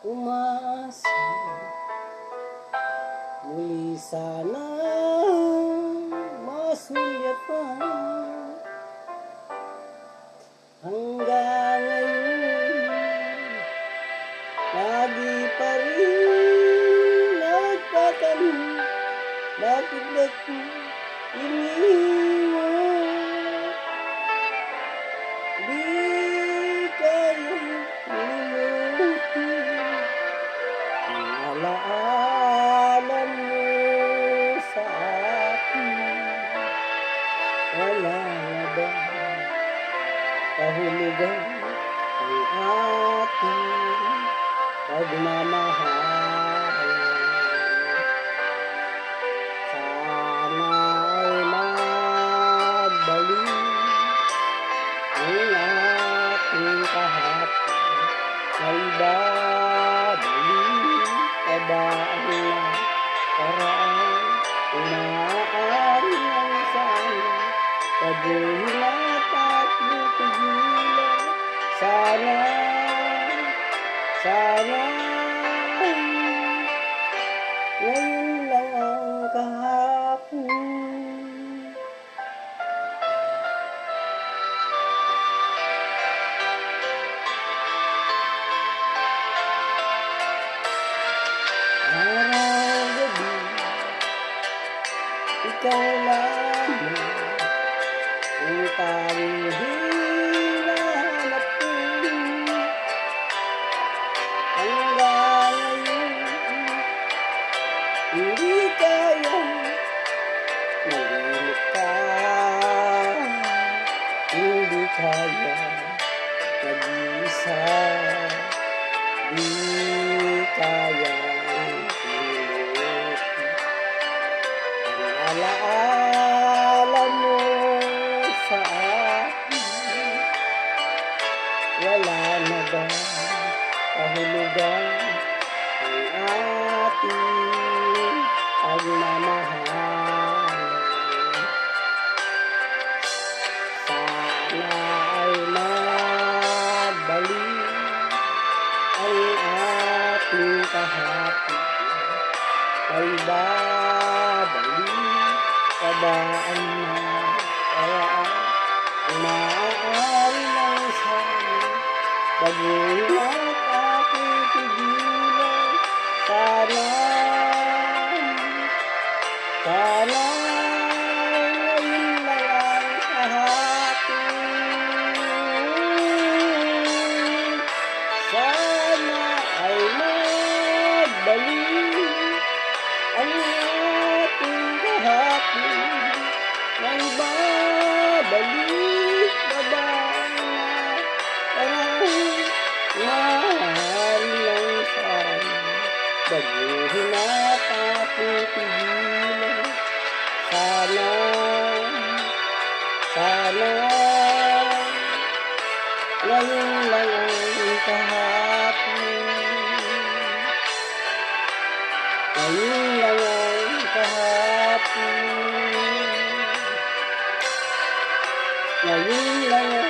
umaasa, muli sana masulyapan. Hanggang ngayon, lagi pa rin nagtatanong, bakit ako iniwan? Di kayang limutin ang alaala mo sa akin. Wala na ba kahulugan ang ating pagmamahal? Sana ay magbalik ang ating kahapon. May babalik pa ba ang nakaraan? Umaari lang sana paguhin at pigilan. Sana ngayon lang ang kahapon. Araw-gabi, ikaw lamang ang tanging hinahanap ko. Hanggang ngayon, hindi kayang malimit ka. Hindi kaya mag-isa. Di kayang pilit ang alaala mo sa akin. Wala na ba kahulugan ang ating pagmamahal? Sana ay magbalik ang ating kahapon. Ay babalik pa ba ang nakaraan? Maaari lang sana baguhin at aking pigilan. Sana ngayon lang ang kahapon. Sana ay magbalik ang ating kahapon. May babalik pa ba ang maaari lang sana baguhin at ating pigilan. Sana ngayon lang ang kahapon. Ngayon lang ang kahapon. Ngayon lang